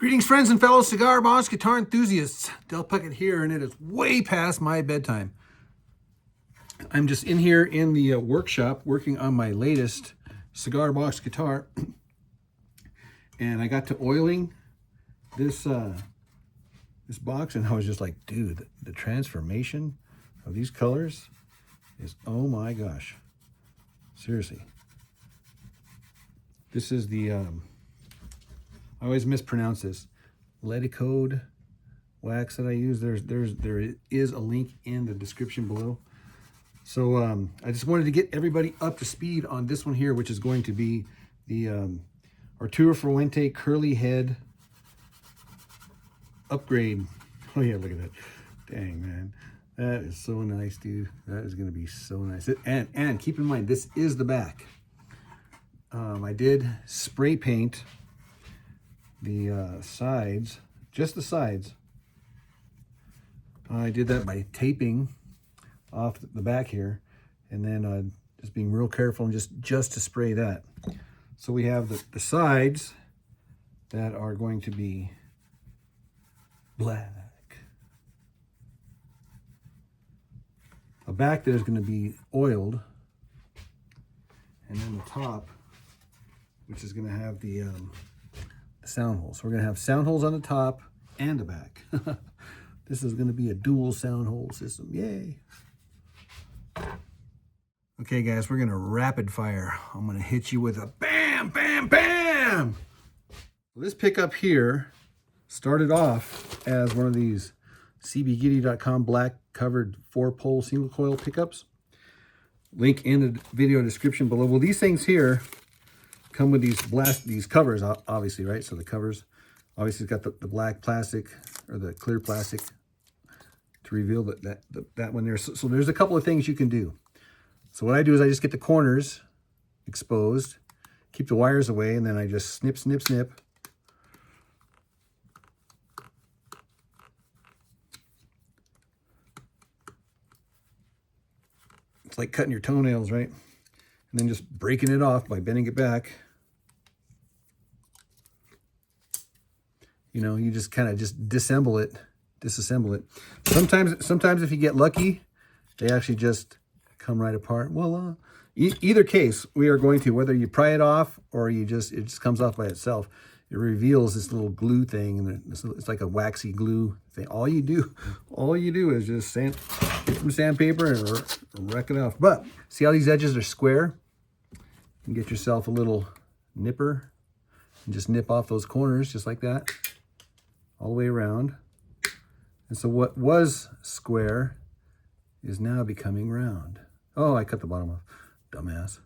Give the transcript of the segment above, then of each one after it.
Greetings, friends and fellow cigar box guitar enthusiasts. Del Puckett here, and it is way past my bedtime. I'm just in here in the workshop working on my latest cigar box guitar, and I got to oiling this this box, and I was just like, dude, the transformation of these colors is, oh my gosh, seriously. This is the I always mispronounce this. Leticode wax that I use. There is a link in the description below. So I just wanted to get everybody up to speed on this one here, which is going to be the Arturo Fuente curly head upgrade. Oh yeah, look at that. Dang, man. That is so nice, dude. That is going to be so nice. And keep in mind, this is the back. I did spray paint the sides, just the sides. I did that by taping off the back here, and then just being real careful and just to spray that. So we have the sides that are going to be black, a back that is going to be oiled, and then the top, which is going to have the sound holes. So we're going to have sound holes on the top and the back. This is going to be a dual sound hole system. Yay. Okay, guys, we're going to rapid fire. I'm going to hit you with a bam, bam, bam. This pickup here started off as one of these CBGitty.com black covered 4-pole single coil pickups. Link in the video description below. Well, these things here come with these covers, obviously, right? So the covers, obviously, it's got the black plastic or the clear plastic to reveal that one there. So there's a couple of things you can do. So what I do is I just get the corners exposed, keep the wires away, and then I just snip, snip, snip. It's like cutting your toenails, right? And then just breaking it off by bending it back. You know, you just kind of just disassemble it. Sometimes if you get lucky, they actually just come right apart. Well, either case, we are going to, whether you pry it off or it just comes off by itself, it reveals this little glue thing, and it's like a waxy glue thing. All you do is just get some sandpaper and wreck it off. But see how these edges are square? You can get yourself a little nipper and just nip off those corners just like that, all the way around. And so what was square is now becoming round. Oh, I cut the bottom off, dumbass.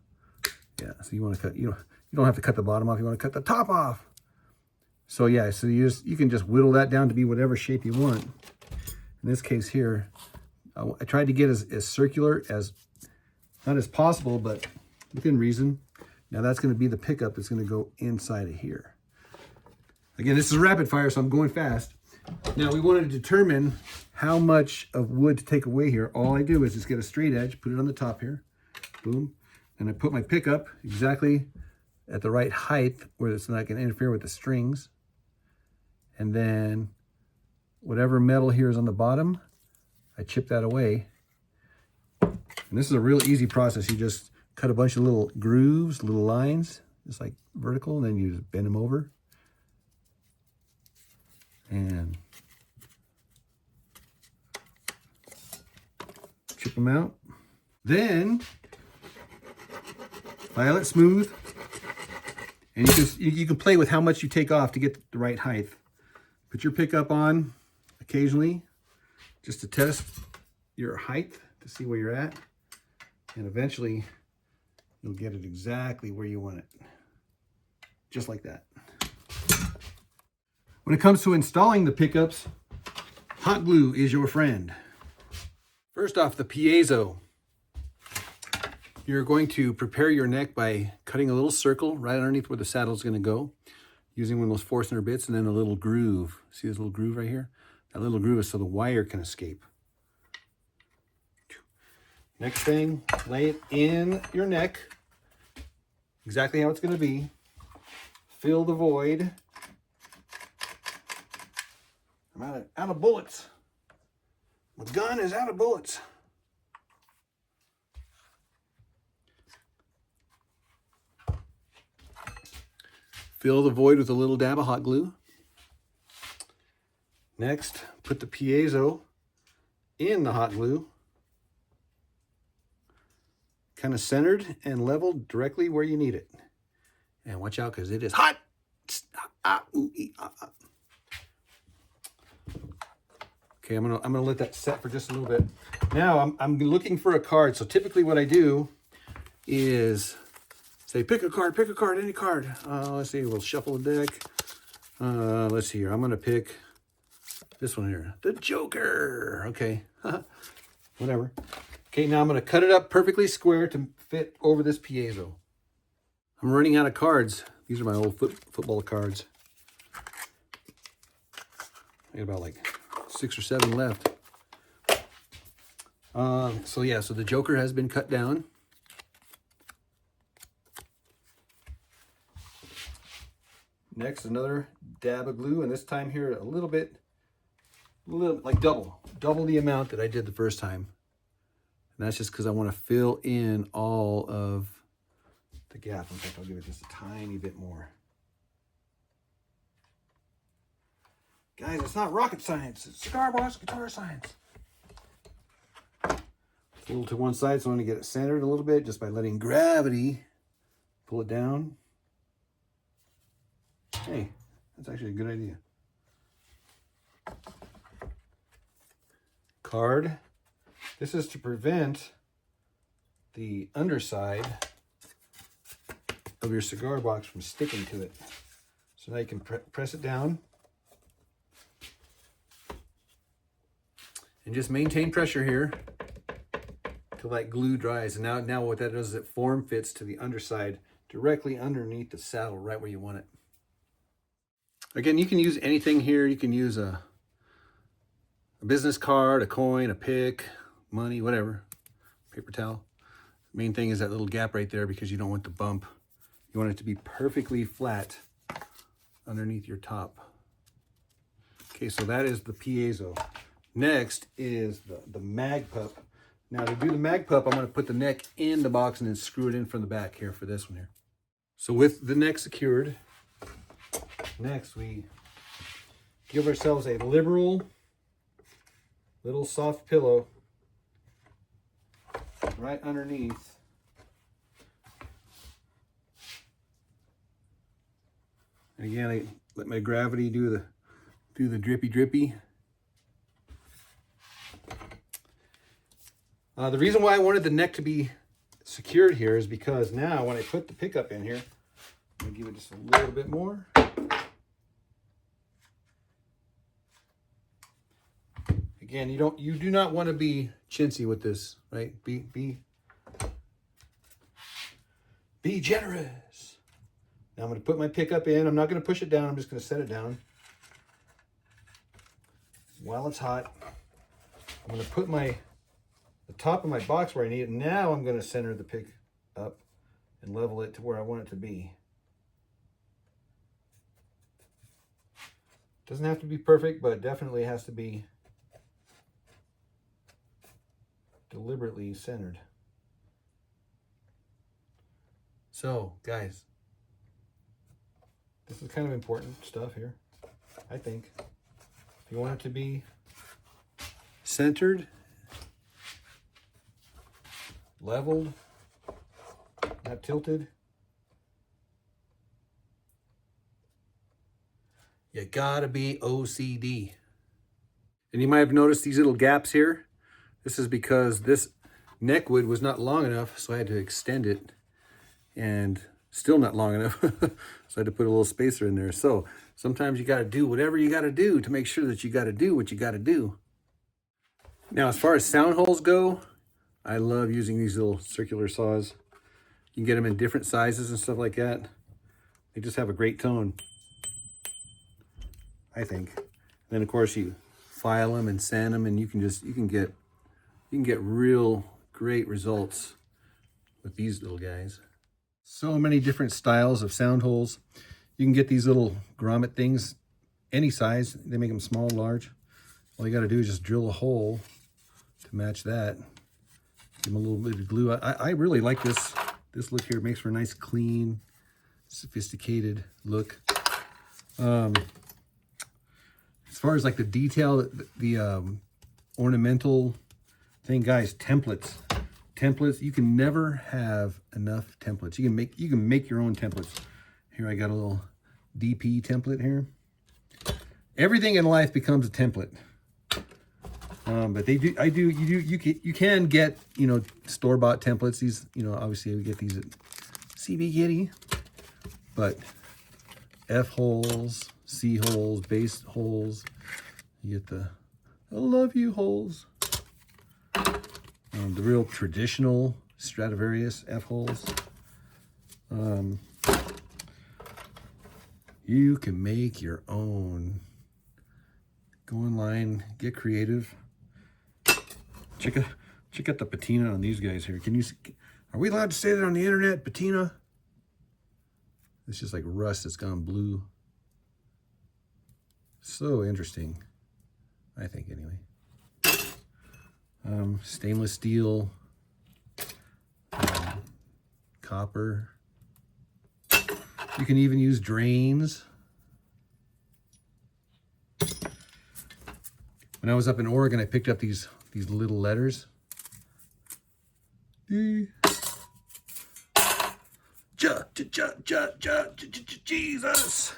Yeah, so you want to cut, you don't have to cut the bottom off, you want to cut the top off. So yeah, so you can just whittle that down to be whatever shape you want. In this case here, I tried to get as circular as, not as possible, but within reason. Now that's going to be the pickup that's going to go inside of here. Again, this is rapid fire, so I'm going fast. Now we want to determine how much of wood to take away here. All I do is just get a straight edge, put it on the top here, boom, and I put my pickup exactly at the right height where it's not going to interfere with the strings. And then whatever metal here is on the bottom, I chip that away. And this is a real easy process. You just cut a bunch of little grooves, little lines, just like vertical, and then you just bend them over. And chip them out. Then file it smooth. And you can play with how much you take off to get the right height. Put your pickup on occasionally just to test your height to see where you're at. And eventually you'll get it exactly where you want it. Just like that. When it comes to installing the pickups, hot glue is your friend. First off, the piezo. You're going to prepare your neck by cutting a little circle right underneath where the saddle is going to go, using one of those Forstner bits, and then a little groove. See this little groove right here? That little groove is so the wire can escape. Next thing, lay it in your neck, exactly how it's going to be. Fill the void I'm out of bullets. My gun is out of bullets. Fill the void with a little dab of hot glue. Next, put the piezo in the hot glue, kind of centered and leveled directly where you need it. And watch out, because it is hot. Okay, I'm gonna let that set for just a little bit. Now I'm looking for a card. So typically what I do is say, pick a card, any card. Let's see, we'll shuffle the deck. Let's see here. I'm gonna pick this one here, the Joker. Okay, whatever. Okay, now I'm gonna cut it up perfectly square to fit over this piezo. I'm running out of cards. These are my old football cards. I got about like 6 or 7 left. So yeah, so the Joker has been cut down. Next, another dab of glue, and this time here a little like double the amount that I did the first time. And that's just because I want to fill in all of the gap. In fact, I'll give it just a tiny bit more. Guys, it's not rocket science. It's cigar box guitar science. It's a little to one side, so I'm going to get it centered a little bit just by letting gravity pull it down. Hey, that's actually a good idea. Card. This is to prevent the underside of your cigar box from sticking to it. So now you can press it down and just maintain pressure here till that glue dries. And now what that does is it form fits to the underside directly underneath the saddle, right where you want it. Again, you can use anything here. You can use a business card, a coin, a pick, money, whatever, paper towel. Main thing is that little gap right there because you don't want the bump. You want it to be perfectly flat underneath your top. Okay, so that is the piezo. Next is the mag pup. Now to do the mag pup, I'm going to put the neck in the box and then screw it in from the back here for this one here. So with the neck secured, next we give ourselves a liberal little soft pillow right underneath. And again, I let my gravity do the drippy. The reason why I wanted the neck to be secured here is because now when I put the pickup in here, I'm gonna give it just a little bit more. Again, you do not want to be chintzy with this, right? Be generous. Now I'm going to put my pickup in. I'm not going to push it down. I'm just going to set it down while it's hot. I'm going to put the top of my box where I need it. Now I'm going to center the pick up and level it to where I want it to be. Doesn't have to be perfect, but it definitely has to be deliberately centered. So, guys, this is kind of important stuff here, I think. If you want it to be centered, leveled, not tilted, you gotta be OCD. And you might have noticed these little gaps here. This is because this neck wood was not long enough, so I had to extend it, and still not long enough, so I had to put a little spacer in there. So sometimes you got to do whatever you got to do to make sure that you got to do what you got to do. Now, as far as sound holes go, I love using these little circular saws. You can get them in different sizes and stuff like that. They just have a great tone, I think. And then of course you file them and sand them, and you can get real great results with these little guys. So many different styles of sound holes. You can get these little grommet things any size. They make them small, large. All you got to do is just drill a hole to match that. Give them a little bit of glue. I really like this look here. It makes for a nice, clean, sophisticated look. As far as like the detail, the ornamental thing, guys, templates. You can never have enough templates. You can make your own templates. Here I got a little DP template here. Everything in life becomes a template. But you can get, store-bought templates. These, obviously we get these at CBGitty. But F holes, C holes, base holes. You get the I love you holes. The real traditional Stradivarius F holes. You can make your own. Go online, get creative. Check out the patina on these guys here. Are we allowed to say that on the internet, patina? It's just like rust that's gone blue. So interesting, I think, anyway. Stainless steel, copper. You can even use drains. When I was up in Oregon, I picked up these little letters. Jesus.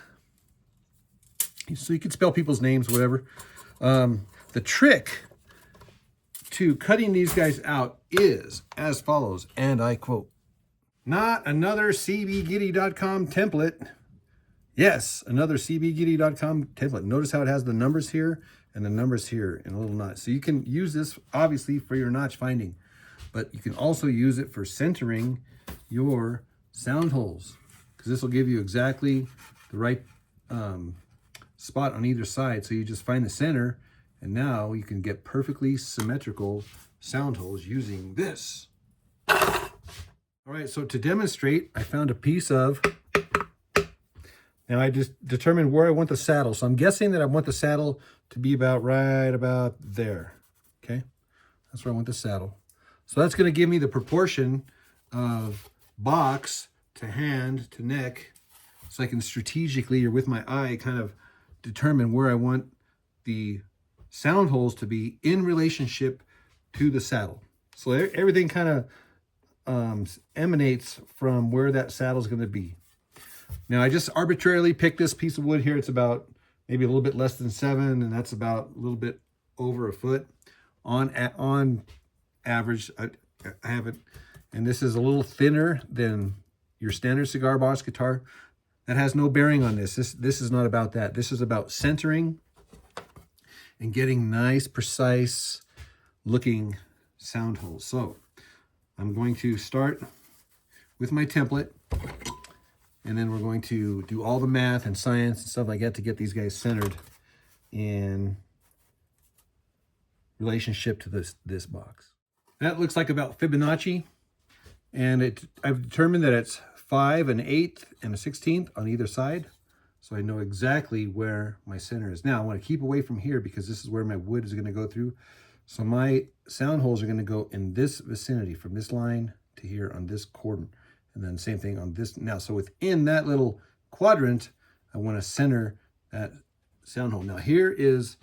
So you can spell people's names, whatever. The trick to cutting these guys out is as follows, and I quote, "Not another CBGitty.com template." Yes, another CBGitty.com template. Notice how it has the numbers here and the numbers here in a little notch. So you can use this, obviously, for your notch finding, but you can also use it for centering your sound holes, because this will give you exactly the right spot on either side. So you just find the center, and now you can get perfectly symmetrical sound holes using this. All right, so to demonstrate, I found a piece of, now I just determined where I want the saddle. So I'm guessing that I want the saddle to be right about there, okay? That's where I want the saddle. So that's gonna give me the proportion of box to hand to neck, so I can strategically, or with my eye, kind of determine where I want the sound holes to be in relationship to the saddle. So everything kind of emanates from where that saddle is going to be. Now I just arbitrarily picked this piece of wood here. It's about maybe a little bit less than 7, and that's about a little bit over a foot on average. I have it, and this is a little thinner than your standard cigar box guitar. That has no bearing on this. This is not about that. This is about centering and getting nice, precise looking sound holes. So I'm going to start with my template, and then we're going to do all the math and science and stuff like that to get these guys centered in relationship to this box. That looks like about Fibonacci, and I've determined that it's 5 1/8 and 1/16 on either side. So I know exactly where my center is. Now I want to keep away from here because this is where my wood is going to go through. So my sound holes are going to go in this vicinity, from this line to here on this cordon. And then same thing on this. Now, so within that little quadrant, I want to center that sound hole. Now here is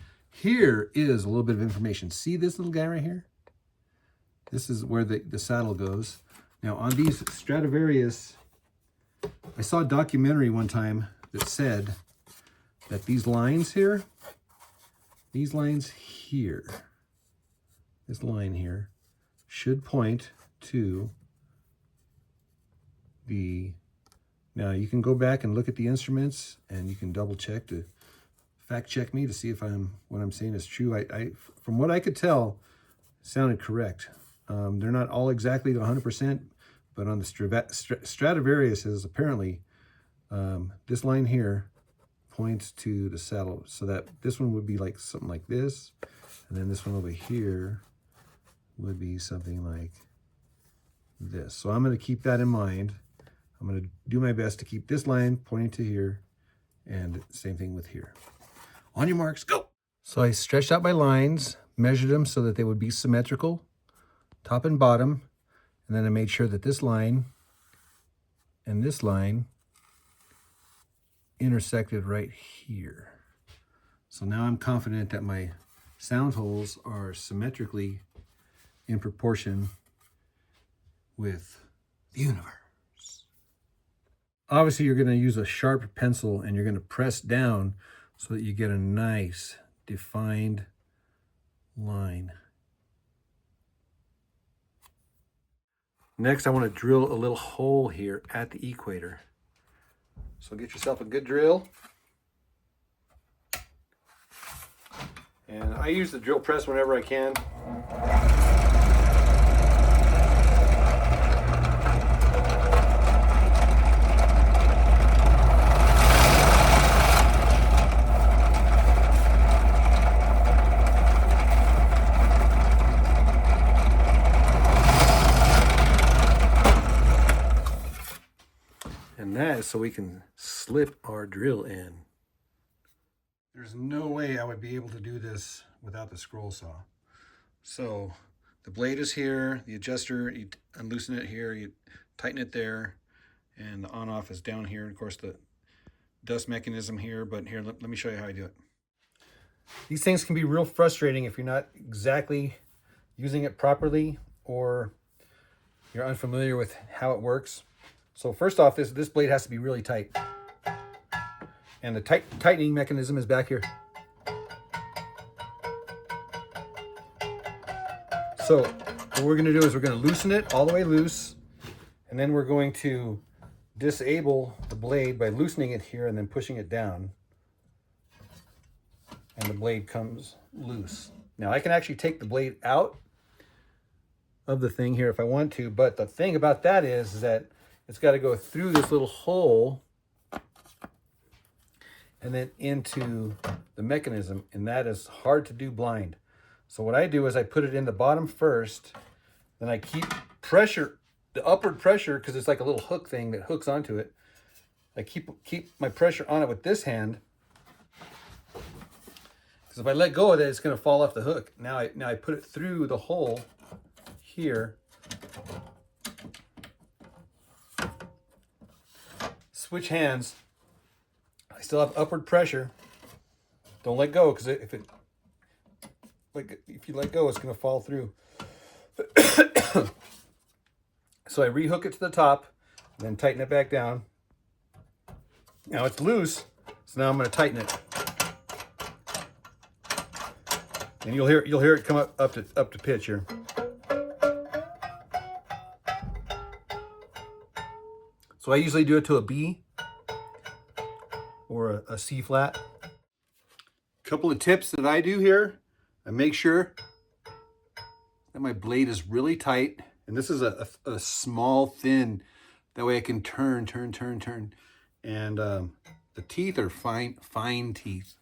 a little bit of information. See this little guy right here? This is where the saddle goes. Now on these Stradivarius, I saw a documentary one time that said that these lines here, this line here should point to the, now you can go back and look at the instruments and you can double check to fact check me to see if what I'm saying is true. I from what I could tell, sounded correct. They're not all exactly 100%, but on the Stradivarius is apparently this line here points to the saddle, so that this one would be like something like this, and then this one over here would be something like this. So I'm going to keep that in mind. I'm going to do my best to keep this line pointing to here, and same thing with here. On your marks, go. So I stretched out my lines, measured them so that they would be symmetrical, top and bottom, and then I made sure that this line and this line intersected right here. So now I'm confident that my sound holes are symmetrically in proportion with the universe. Obviously, you're going to use a sharp pencil and you're going to press down so that you get a nice defined line. Next, I want to drill a little hole here at the equator. So get yourself a good drill. And I use the drill press whenever I can. And that is so we can slip our drill in. There's no way I would be able to do this without the scroll saw. So the blade is here, the adjuster, you unloosen it here, you tighten it there, and the on-off is down here. Of course, the dust mechanism here, but here, let me show you how I do it. These things can be real frustrating if you're not exactly using it properly or you're unfamiliar with how it works. So first off, this blade has to be really tight. And the tightening mechanism is back here. So what we're going to do is we're going to loosen it all the way loose, and then we're going to disable the blade by loosening it here and then pushing it down, and the blade comes loose. Now I can actually take the blade out of the thing here if I want to, but the thing about that is that it's got to go through this little hole and then into the mechanism, and that is hard to do blind. So what I do is I put it in the bottom first, then I keep pressure, the upward pressure, because it's like a little hook thing that hooks onto it. I keep my pressure on it with this hand, because if I let go of it, it's going to fall off the hook. Now I put it through the hole here. Switch hands. I still have upward pressure. Don't let go, because if you let go, it's going to fall through. So I rehook it to the top, then tighten it back down. Now it's loose, so now I'm going to tighten it, and you'll hear it come up to pitch here. So I usually do it to a B or a C flat. Couple of tips that I do here. I make sure that my blade is really tight. And this is a small, thin. That way I can turn. And the teeth are fine teeth.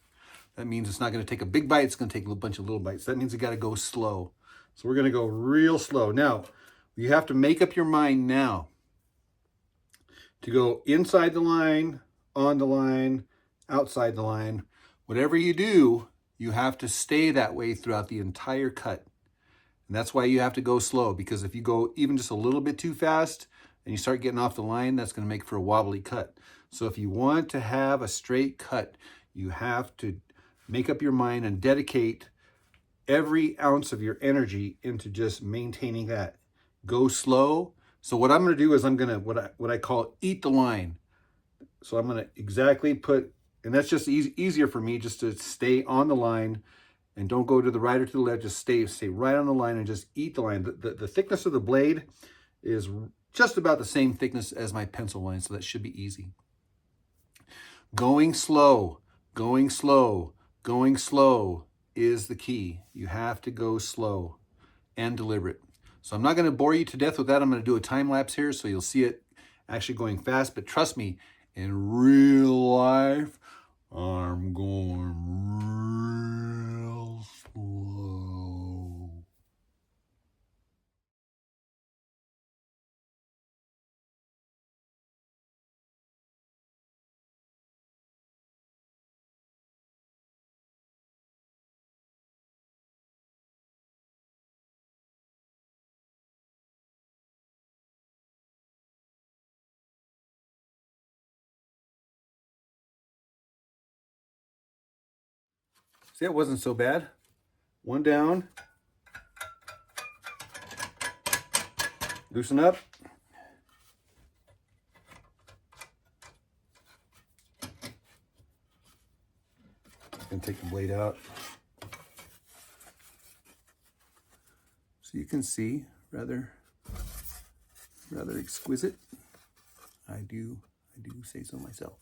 That means it's not going to take a big bite. It's going to take a bunch of little bites. That means you got to go slow. So we're going to go real slow. Now, you have to make up your mind now to go inside the line, on the line, outside the line. Whatever you do, you have to stay that way throughout the entire cut. And that's why you have to go slow, because if you go even just a little bit too fast and you start getting off the line, that's going to make for a wobbly cut. So if you want to have a straight cut, you have to make up your mind and dedicate every ounce of your energy into just maintaining that. Go slow. So what I'm going to do is I'm going to, what I call eat the line. So I'm going to exactly put, and that's just easier for me just to stay on the line and don't go to the right or to the left. Just stay right on the line and just eat the line. The thickness of the blade is just about the same thickness as my pencil line, so that should be easy. Going slow is the key. You have to go slow and deliberate. So I'm not going to bore you to death with that. I'm going to do a time lapse here so you'll see it actually going fast. But trust me, in real life, I'm going real slow. See, it wasn't so bad. One down. Loosen up. And take the blade out. So you can see, rather exquisite. I do say so myself.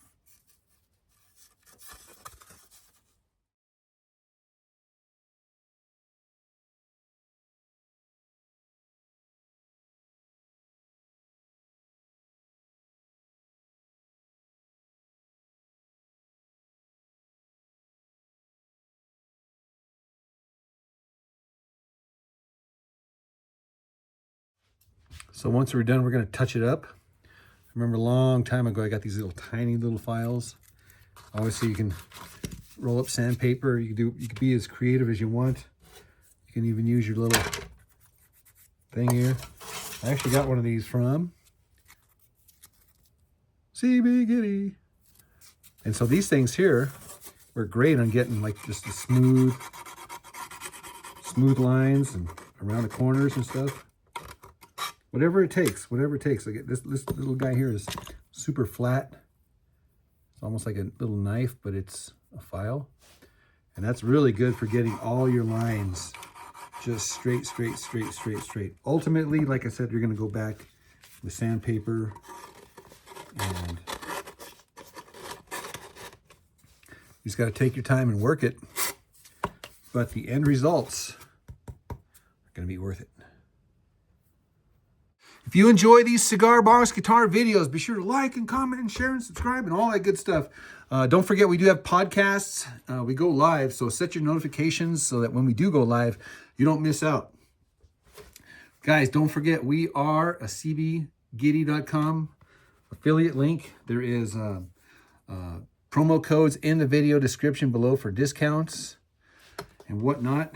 So once we're done, we're going to touch it up. I remember a long time ago, I got these tiny little files. Obviously, you can roll up sandpaper. You can be as creative as you want. You can even use your little thing here. I actually got one of these from CBGG. And so these things here were great on getting like just the smooth lines and around the corners and stuff. Whatever it takes, whatever it takes. Like this little guy here is super flat. It's almost like a little knife, but it's a file. And that's really good for getting all your lines just straight. Ultimately, like I said, you're gonna go back with sandpaper and you just gotta take your time and work it. But the end results are gonna be worth it. If you enjoy these cigar box guitar videos, be sure to like and comment and share and subscribe and all that good stuff. Don't forget, we do have podcasts. We go live, so set your notifications so that when we do go live, you don't miss out. Guys, don't forget, we are a CBGitty.com affiliate link. There is promo codes in the video description below for discounts and whatnot.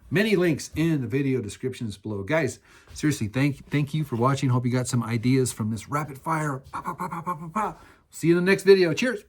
Many links in the video descriptions below. Guys, seriously, thank you for watching. Hope you got some ideas from this rapid fire. See you in the next video. Cheers.